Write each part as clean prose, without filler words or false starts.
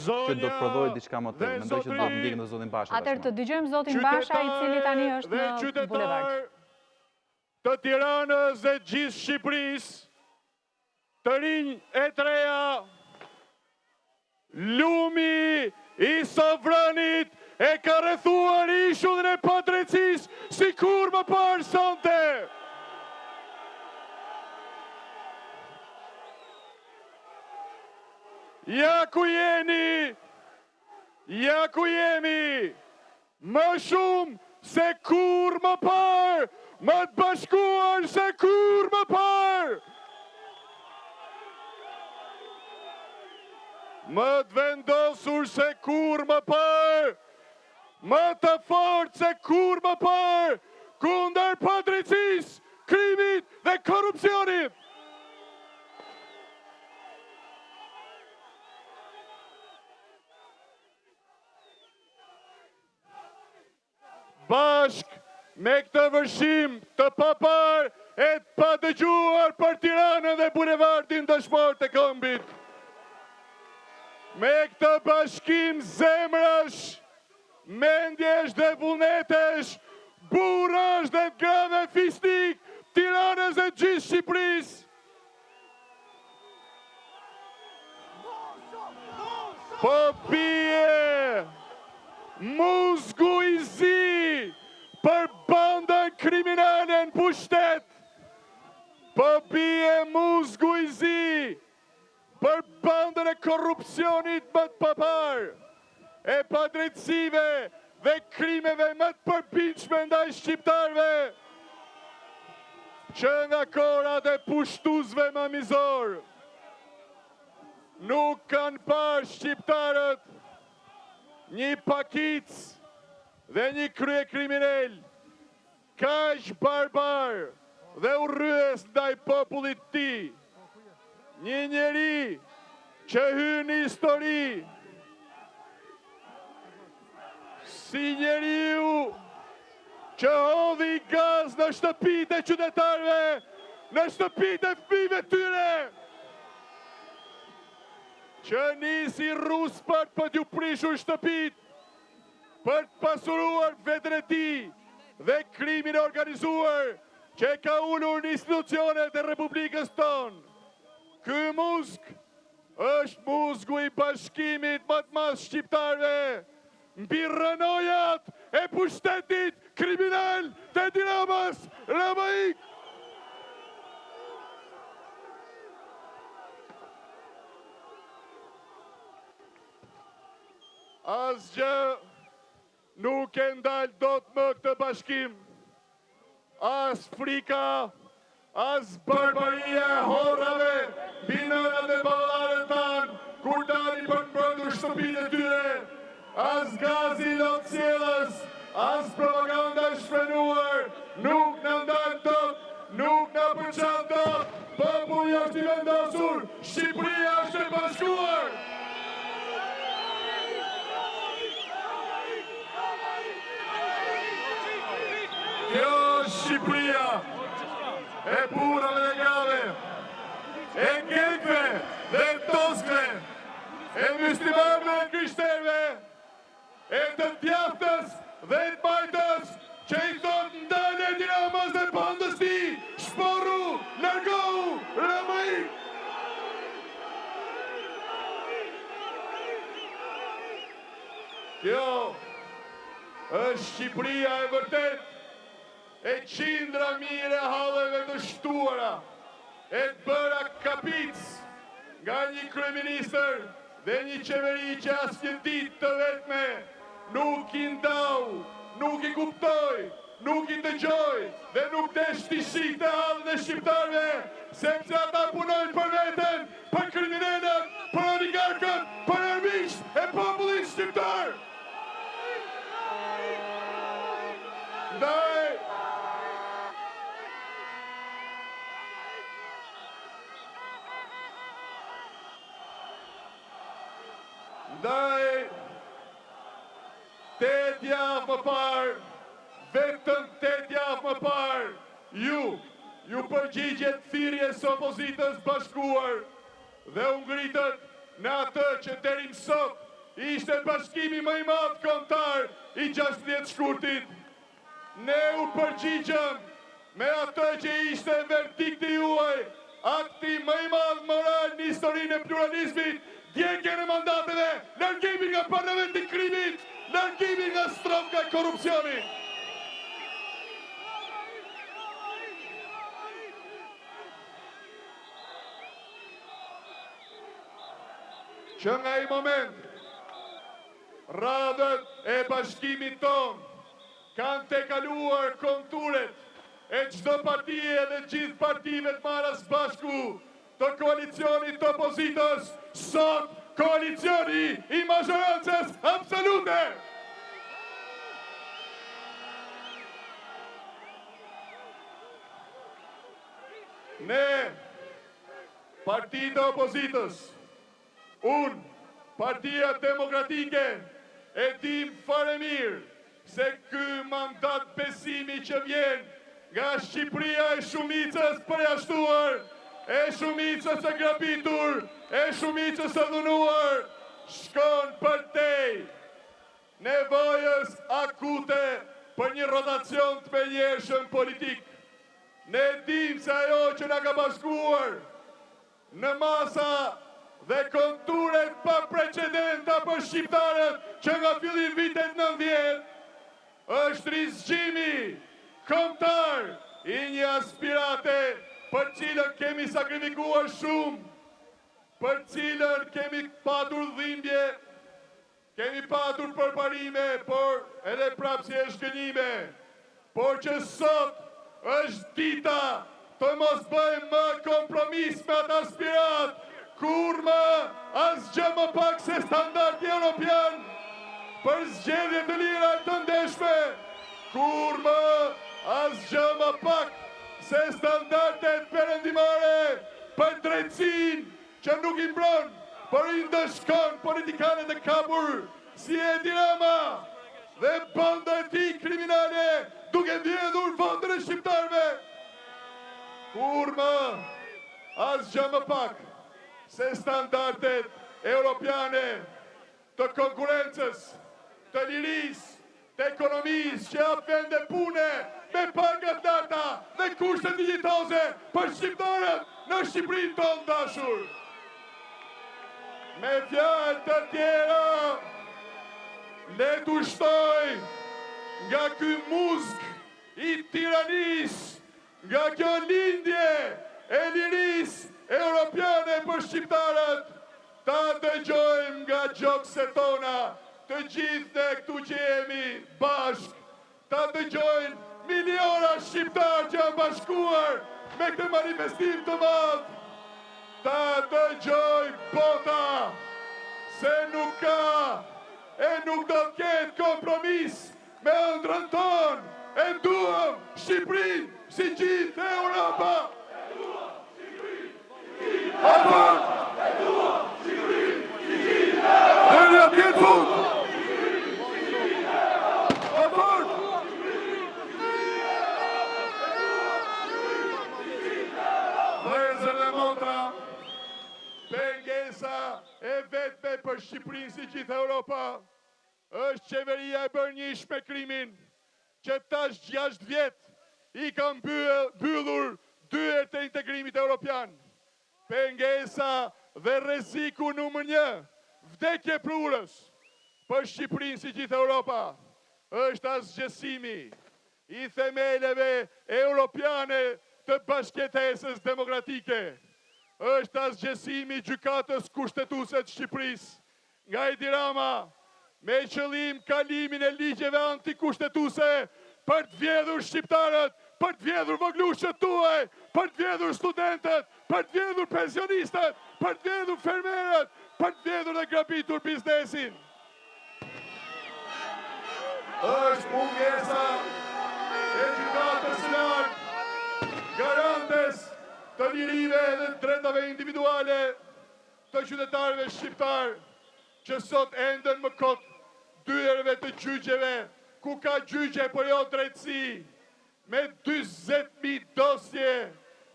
që do të prodhojë diçka më të tillë. Mendoj që do të ndjekë në zonin Basha. Atëherë të dëgjojmë zotin Basha, i cili tani është në bulevard. Të Tiranës dhe gjithë Shqipërisë, të rinj e treja, lumi i sovranit e ka rrethuar ishullin e padrejtisë si kur më parë sonte. Ja ku jeni, ja ku jemi, më shumë se kur më parë, më të bashkuar se kur më parë. Më të vendosur se kur më parë, më të fortë se kur më parë, kundër padrejtisë, krimit dhe korrupsionit. Bashk me këtë vërshim të papar e të padëgjuar për Tiranën dhe bulevardin dëshmor të Këmbit. Me këtë bashkim zemrash, mendjesh dhe vullnetesh, burrash dhe grave fisnik, Tiranës dhe gjithë Shqipërisë. Po bie muzgu i zi për bandën kriminale në pushtet. Po bie muzgu i zi për bandën e korrupsionit më të papar, e padrejtësive dhe krimeve më të përpinçme ndaj shqiptarve, që nga korat e pushtuzve më mizor nuk kanë parë shqiptarët një pakic dhe një krye kriminel, kaq barbar dhe urryes ndaj popullit ti. Një njeri që hyn në histori si njeriu që hodhi gaz në shtëpitë e qytetarëve, në shtëpitë e fëmijëve tyre, që nisi ruspat për t'ju prishur shtëpit, për të pasuruar vetën e tij dhe krimin e organizuar që ka ulur në institucionet e Republikës tonë. Ky muzg është muzgu i bashkimit më të madh shqiptarëve mbi rënojat e pushtetit kriminal të Tiranës, Ramai. Asgjë nuk e ndalë dot më këtë bashkim, as frika, as barbaria e horrave, binërat e baballarët tanë, kur dalin për të mbrojtur shtëpitë e tyre, as gazi lot sjellës, as propaganda e shprenuar, nuk na ndalë dot, nuk na përçan dot, populli është i vendosur, Shqipëria është e bashkuar. Kjo Shqipëria e pura dhe legale, e ngekve dhe toskve, e muslimanëve dhe krishterëve, e të djathtës dhe të majtës, që i thotë ndale Tiranës dhe bandës ti, shporu, largohu, Ramai. Kjo është Shqipëria e vërtet, e qindra mire halleve të shtuara, e të bëra kapic nga një kryeministër dhe një qeveri që asnjë ditë të vetme nuk i ndau, nuk i kuptoi, nuk i dëgjoi dhe nuk desh t'i shihte hallën e shqiptarëve, sepse ata punojnë për veten, për kriminalët, për oligarkët, për armiqt e popullit shqiptar. Ndaj 8 javë më parë, vetëm 8 javë më parë, ju përgjigjet thirrjes së opozitës bashkuar dhe u ngritët në atë që deri më sot ishte bashkimi më i madh kombëtar i 16 shkurtit. Ne u përgjigjëm me atë që ishte verdikti juaj, akti më i madh moral në historinë e pluralizmit, djegjen e mandateve, largimin nga parlamenti i krimit, largimin nga stronca e korrupsionit. Që nga i moment, radhët e bashkimit ton kanë te kaluar konturet e çdo partije dhe gjithë partive të marrë së bashku të koalicionit të opozitës, sot koalicioni i mazhorancës absolute. Ne, partitë e opozitës, unë, Partia Demokratike, e dim fare mirë se ky mandat besimi që vjen nga Shqipëria e shumicës përjashtuar, e shumicës e grabitur, e shumicës e dhunuar, shkon për tej nevojës akute për një rotacion të menjëshëm politik. Ne dim se ajo që na ka bashkuar në masa dhe konturet pa precedenta për shqiptarët që nga fillim vitet 90, është rizgjimi kombëtar i një aspirate për cilën kemi sakrifikuar shumë, për cilën kemi patur dhimbje, kemi patur përparime, por edhe prapësi e shkënjime, por që sot është dita të mos bëjmë më kompromis me atë aspirat, kur më asgjë më pak se standardi europian për zgjedhje të lira të ndeshme, kur më asgjë më pak se standardet perëndimare për drejtësinë që nuk i mbron, por i ndëshkon politikanët e kapur si Edi Rama dhe banda e tij kriminale duke vjedhur vendin e shqiptarëve. Kur më asgjë më pak se standardet europiane të konkurencës, të lirisë, të ekonomisë që hap vende pune me pagat larta dhe kushte digjitoze për shqiptarët në Shqipërinë tonë dashur. Me fjalë të tjera, le t'u shtoj nga ky muzg i tiranisë, nga kjo lindje e lirisë europiane për shqiptarët, ta dëgjojmë nga gjokset tona, të gjithë ne këtu që jemi bashk, ta dëgjojnë miliona shqiptarë që janë bashkuar me këtë manifestim të madh, ta dëgjojnë bota se nuk ka e nuk do të ketë kompromis me ëndrrën tonë, e duam Shqipërinë si gjithë Europa. Apër! Dërja tjetë fund! Apër! Vëzër dhe motra, pengesa e vetme për Shqipërinë si gjithë Europa, është qeveria e bërnjish me krimin, që tash 6 vjet i kam mbyllur dyert e integrimit europian. Pengesa dhe rreziku numër 1, vdekje prurës për Shqipërinë si gjithë Europa, është asgjësimi i themeleve europiane të bashkëtesës demokratike, është asgjësimi i gjykatës kushtetuese të Shqipërisë nga Edi Rama, me qëllim kalimin e ligjeve antikushtetuese për të vjedhur shqiptarët, për të vjedhur voglushët tuaj, për të vjedhur studentët, për të vjedhur pensionistët, për të vjedhur fermerët, për të vjedhur dhe grabitur biznesin. Është mungesa e gjykatës së lartë, garantes të lirive dhe drejtave individuale të qytetarëve shqiptar, që sot enden më kot dyerve të gjyqeve, ku ka gjyqe për jo drejtësi, me 20.000 dosje,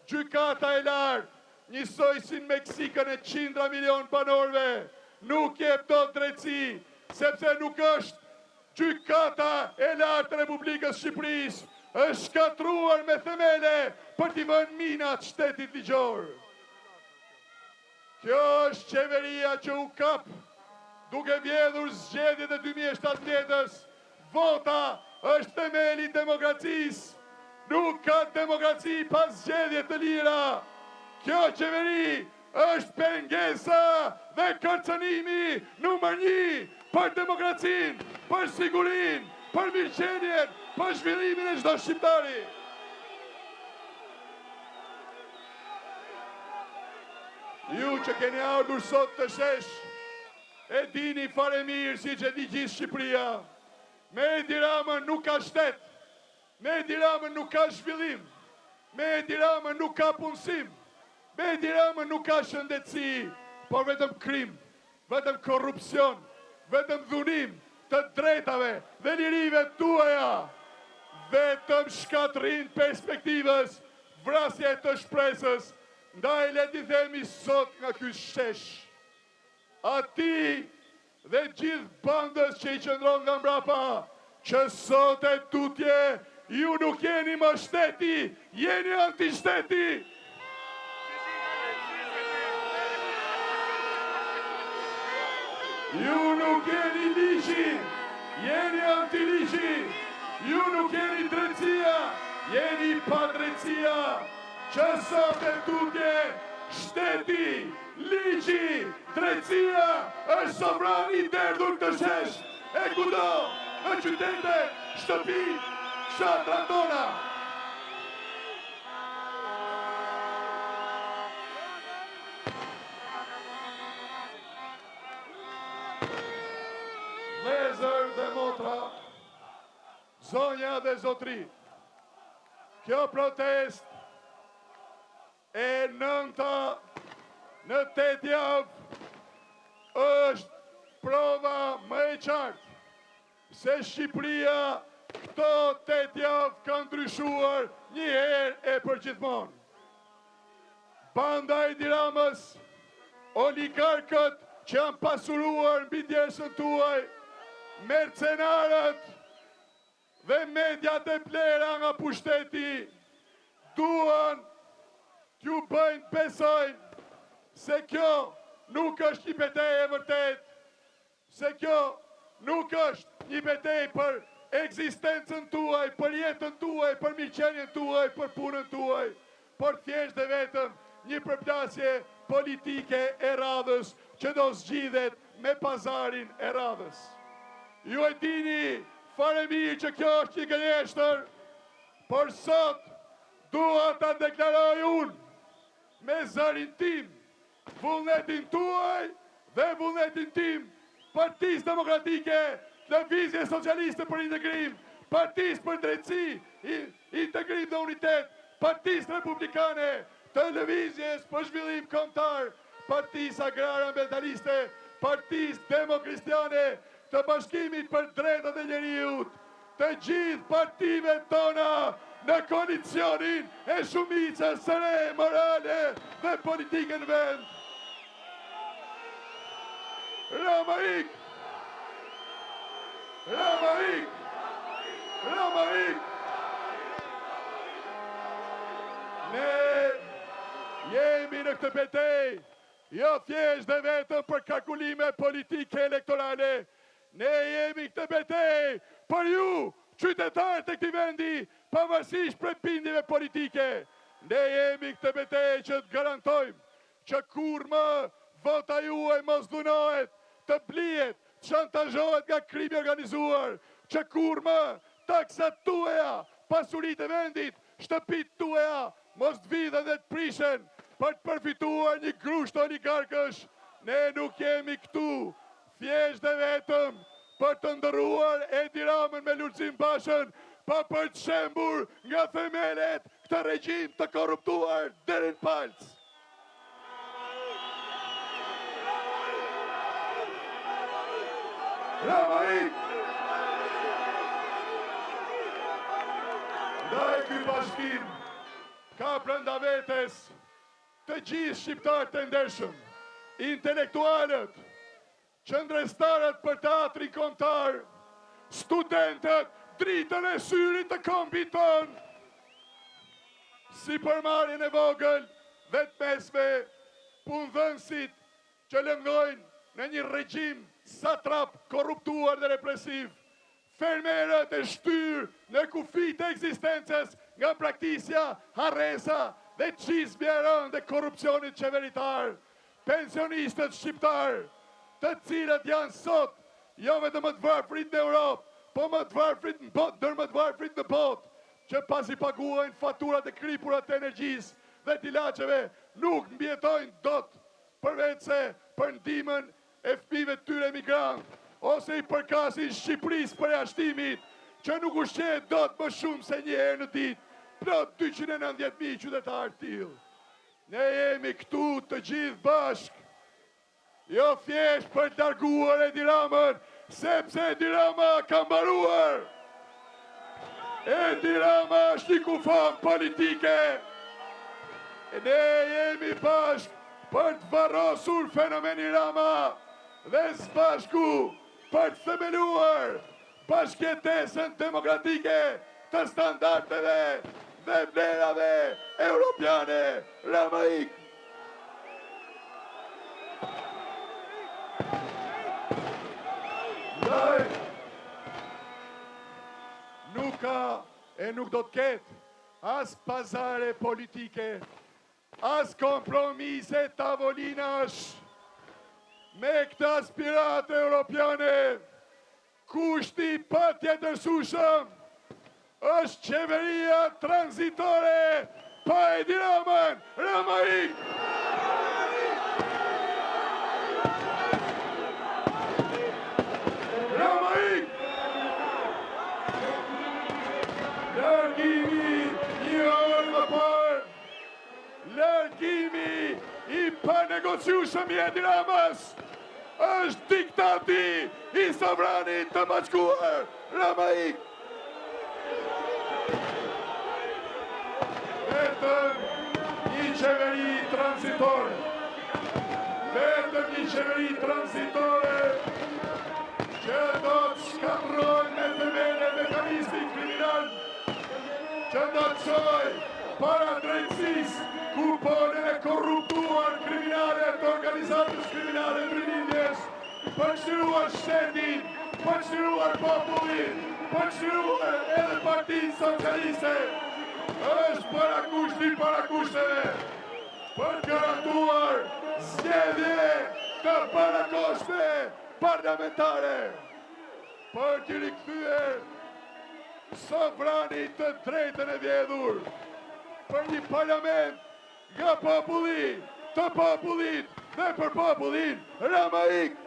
gjykata e lartë, njësoj si në Meksikën e 100 milion banorve, nuk jep dot drejtësi, sepse nuk është gjykata e lartë e Republikës Shqipërisë, është shkatruar me themele për t'i vënë minat shtetit ligjor. Kjo është qeveria që u kap duke vjedhur zgjedhjet e 2017-ës. Vota është themeli i demokracisë. Nuk ka demokraci pas zgjedhje të lira. Kjo qeveri është pengesa dhe kërcënimi numër 1 për demokracinë, për sigurinë, për mirëqenien, për zhvillimin e çdo shqiptari. Ju që keni ardhur sot të shesh, e dini fare mirë si që di gjithë Shqipëria. Me Edi Ramën nuk ka shtet, me Edi Ramën nuk ka zhvillim, me Edi Ramën nuk ka punësim, me Edi Ramën nuk ka shëndetësi, por vetëm krim, vetëm korrupsion, vetëm dhunim të drejtave dhe lirive tuaja, vetëm shkatrin perspektivës, vrasje të shpresës. Ndaj le t'i themi sot nga ky shesh, ati dhe gjithë bandës që i qëndron nga mbrapa, që sot e tutje ju nuk jeni më shteti, jeni antishteti. Ju nuk jeni ligji, jeni antiligji. Ju nuk jeni drejtësia, jeni pa drejtësia. Që sot e tutje, shteti, ligji, drejtësia, është sovran i derdhur të shesh, e kudo, në qytete, shtëpi, fshatra tona. Vëllezër dhe motra, zonja dhe zotri, kjo protest e nënta në 8 javë është prova më e qartë se Shqipëria këto 8 javë ka ndryshuar një herë e përgjithmonë. Banda e Edi Ramës, oligarkët që janë pasuruar mbi djersën tuaj, mercenarët dhe mediat e plera nga pushteti duan t'ju bëjnë besojnë se kjo nuk është një betejë e vërtet, se kjo nuk është një betejë për ekzistencën tuaj, për jetën tuaj, për mirëqenien tuaj, për punën tuaj, por thjesht dhe vetëm një përplasje politike e radhës që do zgjidhet me pazarin e radhës. Ju e dini fare mirë që kjo është një gënjeshtër, por sot dua ta deklaroj unë me zërin tim, vullnetin tuaj dhe vullnetin tim, Partisë Demokratike, Lëvizje Socialiste për Integrim, Partisë për Drejtësi, Integrim dhe Unitet, Partisë Republikane, të Lëvizjes për Zhvillim Kombëtar, Partisë Agrare Ambientaliste, Partisë Demokristiane, të Bashkimit për Drejtat e Njeriut, të gjithë partive tona në koalicionin e shumicës së re morale dhe politike në vend. Ramaik! Ramaik! Ramaik! Ne jemi në këtë betejë, jo thjesht dhe vetëm për kalkulime politike elektorale. Ne jemi këtë betejë për ju, qytetarët e këtij vendi, pavarësisht prej bindjeve politike. Ne jemi këtë betejë që të garantojmë që kur më vota juaj mos dhunohet, të blihet, të shantazhohet nga krimi organizuar, që kur më taksat tuaja, pasuritë e vendit, shtëpitë tuaja mos të vidhen dhe të prishen për të përfituar një grusht oligarkësh. Ne nuk jemi këtu thjesht dhe vetëm për të ndërruar Edi Ramën me Lulzim Bashën, pa për të shembur nga themelet këtë regjim të korruptuar deri në palc. Ramaik! Ndaj ky bashkim ka brenda vetes të gjithë shqiptarët e ndershëm, intelektualët, qëndrestarët për teatrin kombëtar, studentët, dritën e syrit të kombit ton, si përmarrjen e vogël dhe të mesme, punëdhënësit që lëngojnë në një regjim satrap, korruptuar dhe represiv, fermerët e shtyr në kufit e eksistencës nga praktisja, harresa dhe qizbja e rënd dhe korrupsionit qeveritar, pensionistët shqiptar, të cilët janë sot, jo vetëm më të varfrit në Europë, po më të varfrit në botë, dërë më të varfrit në botë, që pasi paguajnë faturat e kripurat të energjisë dhe të ilaçeve, nuk mbjetojnë dot, përveç se për ndihmën e fëmijëve të tyre emigrantë, ose i përkasin Shqipërisë për jashtimit, që nuk ushqehet dot më shumë se një herë në ditë, plot 290.000 qytetarë tillë. Ne jemi këtu të gjithë bashkë, jo thjesht për të larguar Edi Ramën, sepse Edi Rama ka mbaruar. Edi Rama është një kufon politike. Ne jemi bashkë për të varrosur fenomenin Rama dhe së bashku për të themeluar bashkëjetesën demokratike të standardeve dhe vlerave europiane. Ramaik! Nuk ka e nuk do të ketë as pazare politike, as kompromise tavolinash me këtë aspiratë europiane. Kushti pa tjetërsueshëm është qeveria tranzitore pa Edi Ramën. Ramaik! Ramaik! Largimi një orë më parë, largimi i panegociueshëm i Edi Ramës është diktati i sovranit të bashkuar. Ramaik! Vetëm një qeveri tranzitore, vetëm një qeveri tranzitore që do të shkatërrojë me themele mekanizmin kriminal, që do të çojë para drejtësisë kuponën e korruptuar kriminale të organizatës kriminale të rinindjes, për çliruar shtetin, për çliruar popullin, për çliruar edhe Partinë Socialiste, është para kushteve, për garantuar zgjedhje të parakoshme parlamentare, për të rikthyer sovranit të drejtën e vjedhur, për një parlament nga populli, të popullit dhe për popullin. Ramaik!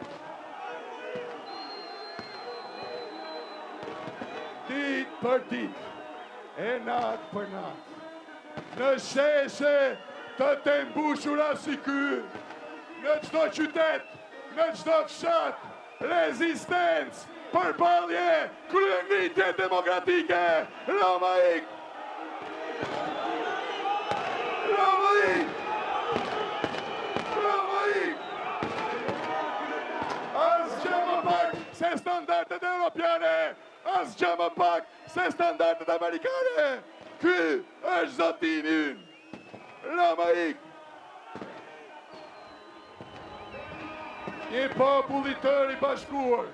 Ditë për ditë, e natë për natë, në sheshe të mbushura si ky, në çdo qytet, në çdo fshat, rezistencë, përballje, kryengritje demokratike. Ramaik! Ramaik! Ramaik! Asgjë më pak se standardet europiane, asgjë më pak se standardet amerikane. Ky është zotimi ynë. Ramaik! Një popull i tërë i bashkuar,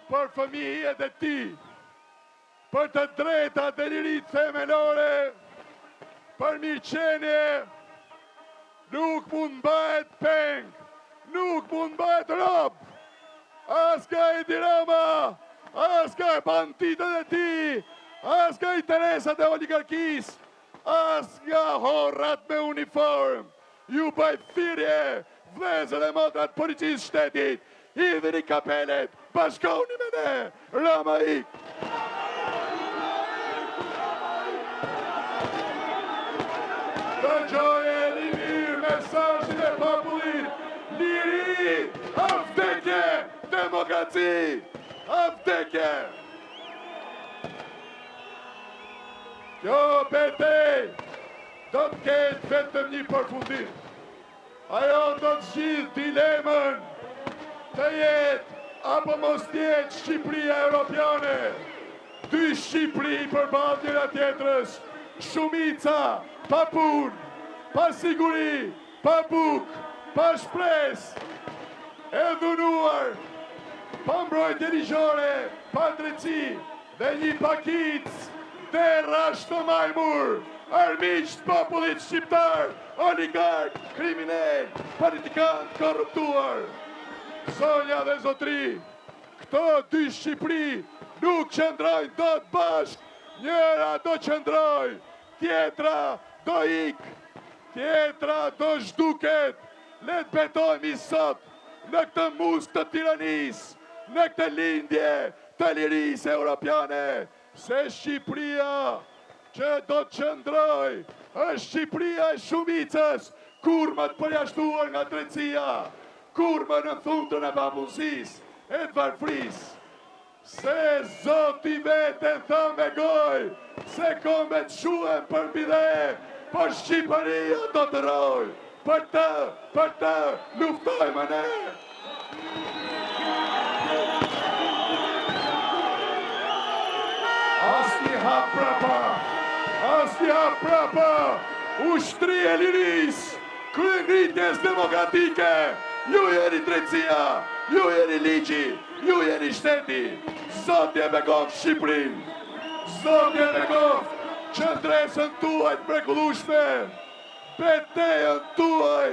për fëmijët e tij, për të drejtat e lirisë themelore, për mirëqenie, nuk mund bëhet peng, nuk mund bëhet rob, as ka Edi Rama, as ka banditët e tij, as ka interesat e oligarkisë, as nga horrat me uniform. Ju bëjt thirrje, vëllezër e motrat policisë shtetit, hidhni kapelet, bashkohuni me ne. Ramaik! Dëgjojeni mirë mesazhin e popullit. Liri, vdekje, demokraci, vdekje. Kjo betej do të ketë vetëm një përfundim. Ajo do të zgjidhë dilemën të jetë apo mos jetë Shqipëria Europiane. Dy Shqipëri përballë njëra tjetrës, shumica pa punë, pa siguri, pa bukë, pa shpresë, e dhunuar, pa mbrojtje ligjore, pa drejtësi dhe një pakicë terra shtomajmur, armiq të popullit shqiptar, oligark, kriminal, politikant korruptuar. Zonja dhe zotri, këto dy Shqipëri nuk qëndrojnë dot bashkë, njëra do qëndroj, tjetra do ik, tjetra do zhduket. Le të betojmë sot në këtë musk të tiranisë, në këtë lindje të lirisë europiane, se Shqipëria që do të qëndroj është Shqipëria e shumicës, kur më të përjashtuar nga drejtësia, kur më në thundrën e pamundësisë e të varfrisë. Se Zoti vetë tha me gojë, se kombet shuhen për bide, por Shqipëria do të roj, për të luftojmë ne. Asnjë hap prapa, ushtri e lirisë, kryengritjes demokratike, ju jeni drejtësia, ju jeni ligji, ju jeni shteti, Zoti e bekon Shqipërinë, Zoti e bekon qëndresën tuaj të mrekullueshme, betejën tuaj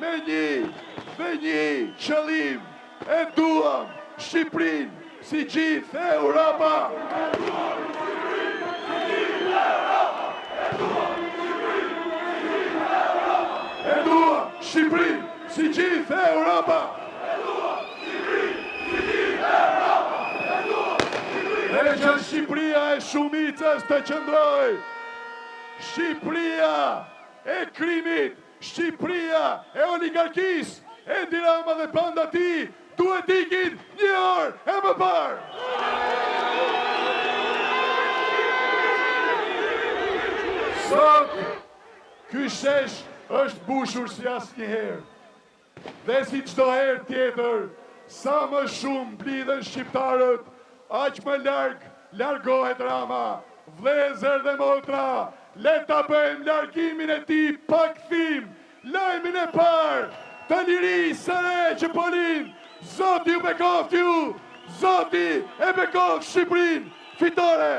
me një qëllim, e duam Shqipërinë si gjithë Europa. E duam Shqipërinë si gjithë Europa. Dhe që Shqipëria e shumicës të qëndroj, Shqipëria e krimit, Shqipëria e oligarkisë, e Dirama dhe banda ti, duhet ikin një orë e më parë. Sot, ky shesh është bushur si asnjëherë. Dhe si çdo herë tjetër, sa më shumë blidhen shqiptarët, aq më largohet Rama. Vëllezër dhe motra, le ta bëjmë largimin e tij pa kthim, lajmin e parë të lirisë së re që po lind. Zoti ju bekoft ju, Zoti e bekoft Shqipërinë, fitore.